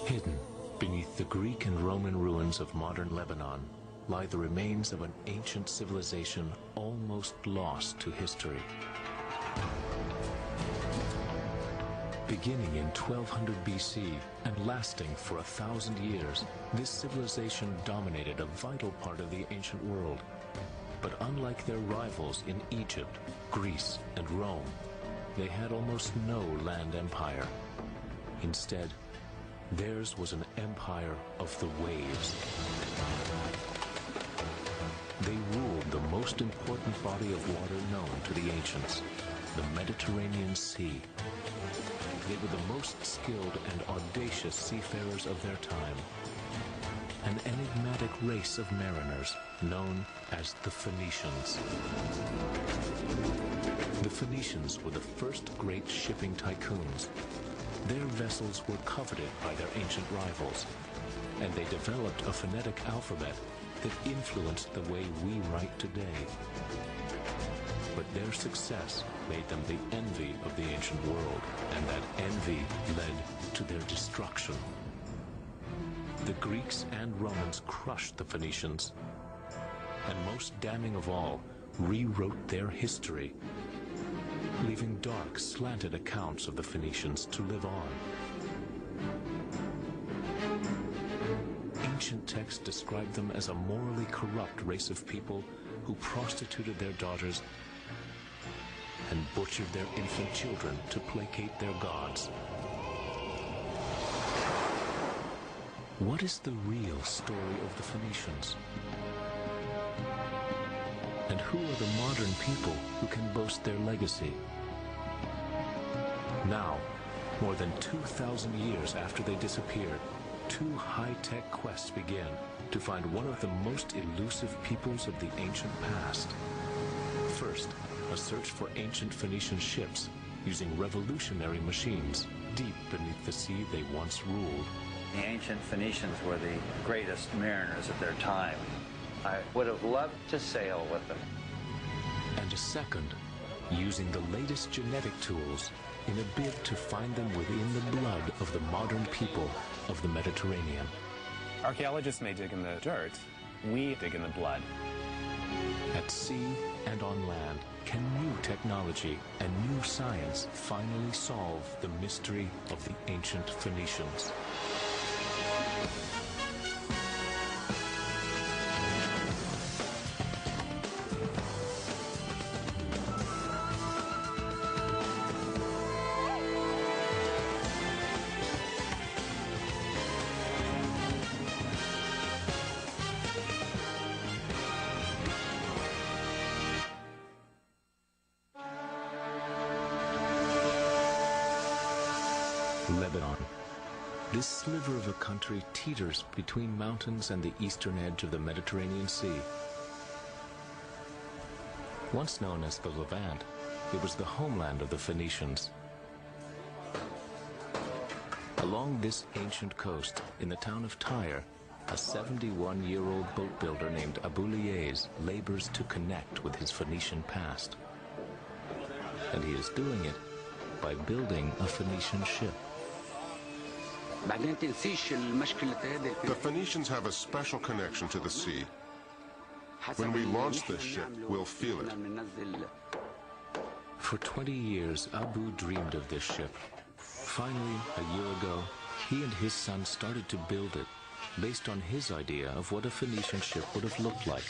Hidden beneath the Greek and Roman ruins of modern Lebanon lie the remains of an ancient civilization almost lost to history. Beginning in 1200 BC and lasting for 1,000 years, this civilization dominated a vital part of the ancient world. But unlike their rivals in Egypt, Greece, and Rome, they had almost no land empire. Instead, theirs was an empire of the waves. They ruled the most important body of water known to the ancients, the Mediterranean Sea. They were the most skilled and audacious seafarers of their time, an enigmatic race of mariners known as the Phoenicians. The Phoenicians were the first great shipping tycoons. Their vessels were coveted by their ancient rivals, and they developed a phonetic alphabet that influenced the way we write today. But their success made them the envy of the ancient world, and that envy led to their destruction. The Greeks and Romans crushed the Phoenicians, and most damning of all, rewrote their history, leaving dark, slanted accounts of the Phoenicians to live on. Ancient texts describe them as a morally corrupt race of people who prostituted their daughters and butchered their infant children to placate their gods. What is the real story of the Phoenicians? And who are the modern people who can boast their legacy? Now, more than 2,000 years after they disappeared, two high-tech quests begin to find one of the most elusive peoples of the ancient past. First, a search for ancient Phoenician ships using revolutionary machines deep beneath the sea they once ruled. The ancient Phoenicians were the greatest mariners of their time. I would have loved to sail with them. And a second, using the latest genetic tools in a bid to find them within the blood of the modern people of the Mediterranean. Archaeologists may dig in the dirt, we dig in the blood. At sea and on land, can new technology and new science finally solve the mystery of the ancient Phoenicians? Lebanon. This sliver of a country teeters between mountains and the eastern edge of the Mediterranean Sea. Once known as the Levant, it was the homeland of the Phoenicians. Along this ancient coast, in the town of Tyre, a 71-year-old boat builder named Abu Liez labors to connect with his Phoenician past. And he is doing it by building a Phoenician ship. The Phoenicians have a special connection to the sea. When we launch this ship, we'll feel it. For 20 years, Abu dreamed of this ship. Finally, a year ago, he and his son started to build it, based on his idea of what a Phoenician ship would have looked like.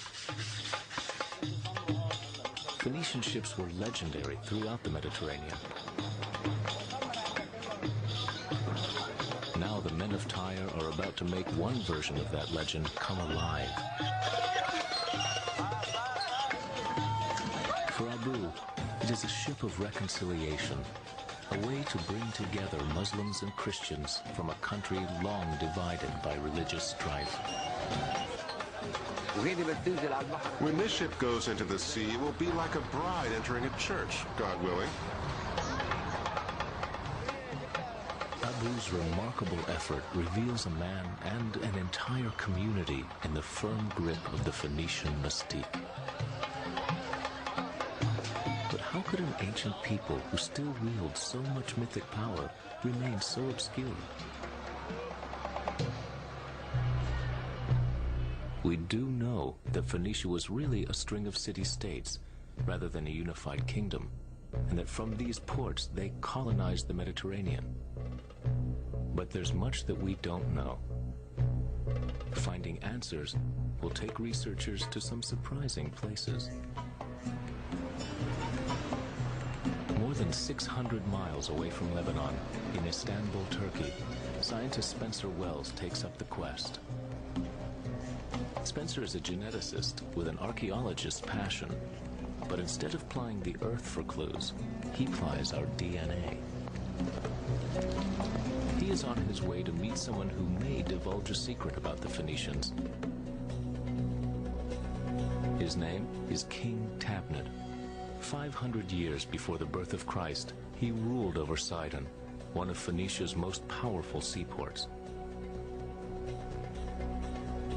Phoenician ships were legendary throughout the Mediterranean. Now the men of Tyre are about to make one version of that legend come alive. For Abu, it is a ship of reconciliation, a way to bring together Muslims and Christians from a country long divided by religious strife. When this ship goes into the sea, it will be like a bride entering a church, God willing. Abu's remarkable effort reveals a man and an entire community in the firm grip of the Phoenician mystique. But how could an ancient people who still wield so much mythic power remain so obscure? We do know that Phoenicia was really a string of city-states rather than a unified kingdom, and that from these ports they colonized the Mediterranean. But there's much that we don't know. Finding answers will take researchers to some surprising places. More than 600 miles away from Lebanon, in Istanbul, Turkey, scientist Spencer Wells takes up the quest. Spencer is a geneticist with an archaeologist's passion, but instead of plying the earth for clues, he plies our DNA. He is on his way to meet someone who may divulge a secret about the Phoenicians. His name is King Tabnet. 500 years before the birth of Christ, he ruled over Sidon, one of Phoenicia's most powerful seaports.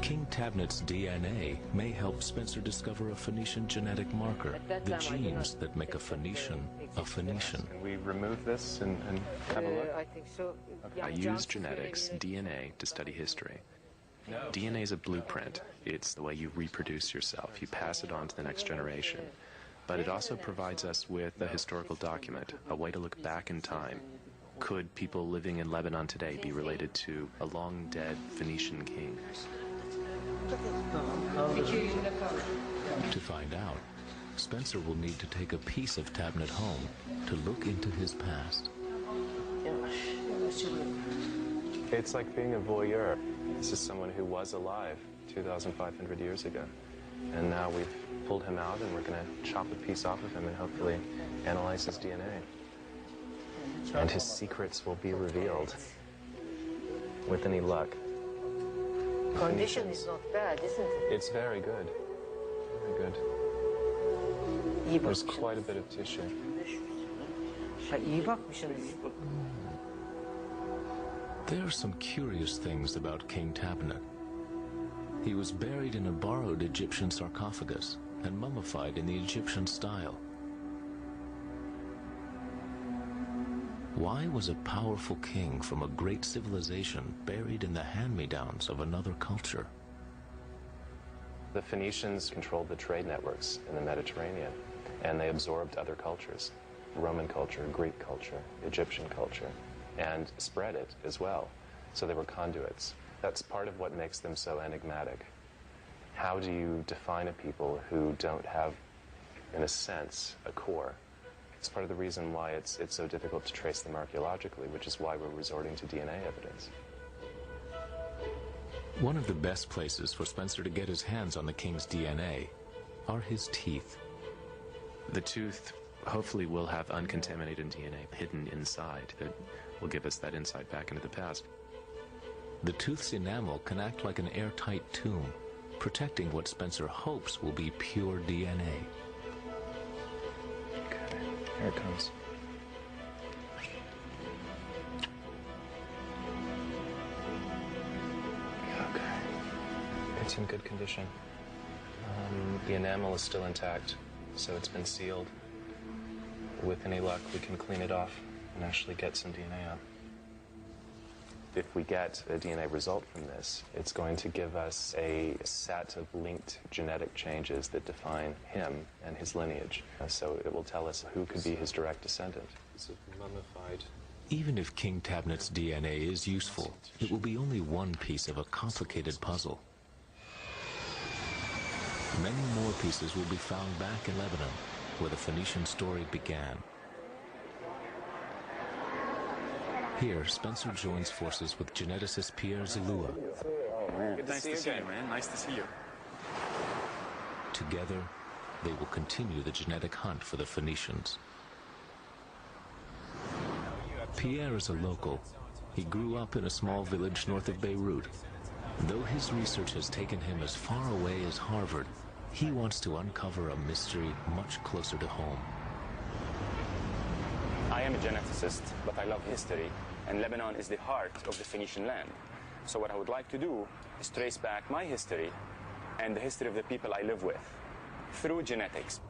King Tabnet's DNA may help Spencer discover a Phoenician genetic marker, the genes that make a Phoenician a Phoenician. Can we remove this and have a look? I think so. Okay. I use genetics, DNA, to study history. DNA is a blueprint. It's the way you reproduce yourself. You pass it on to the next generation. But it also provides us with a historical document, a way to look back in time. Could people living in Lebanon today be related to a long-dead Phoenician king? To find out, Spencer will need to take a piece of Tabnet home to look into his past. It's like being a voyeur. This is someone who was alive 2,500 years ago. And now we've pulled him out and we're going to chop a piece off of him and hopefully analyze his DNA. And his secrets will be revealed. With any luck. Condition is not bad, isn't it? It's very good. Very good. There's quite a bit of tissue. İyi bakmışsınız. There are some curious things about King Tabnet. He was buried in a borrowed Egyptian sarcophagus and mummified in the Egyptian style. Why was a powerful king from a great civilization buried in the hand-me-downs of another culture? The Phoenicians controlled the trade networks in the Mediterranean, and they absorbed other cultures, Roman culture, Greek culture, Egyptian culture, and spread it as well. So they were conduits. That's part of what makes them so enigmatic. How do you define a people who don't have, in a sense, a core? It's part of the reason why it's so difficult to trace them archaeologically, which is why we're resorting to DNA evidence. One of the best places for Spencer to get his hands on the king's DNA are his teeth. The tooth hopefully will have uncontaminated DNA hidden inside that will give us that insight back into the past. The tooth's enamel can act like an airtight tomb, protecting what Spencer hopes will be pure DNA. Okay, here it comes. Okay, it's in good condition. The enamel is still intact, so it's been sealed. With any luck, we can clean it off and actually get some DNA out. If we get a DNA result from this, it's going to give us a set of linked genetic changes that define him and his lineage. So it will tell us who could be his direct descendant. It's mummified. Even if King Tabnet's DNA is useful, it will be only one piece of a complicated puzzle. Many more pieces will be found back in Lebanon, where the Phoenician story began. Here, Spencer joins forces with geneticist Pierre Zalua. Nice to see you, man. Nice to see you. Together, they will continue the genetic hunt for the Phoenicians. Pierre is a local. He grew up in a small village north of Beirut. Though his research has taken him as far away as Harvard, he wants to uncover a mystery much closer to home. I am a geneticist, but I love history, and Lebanon is the heart of the Phoenician land. So what I would like to do is trace back my history and the history of the people I live with through genetics.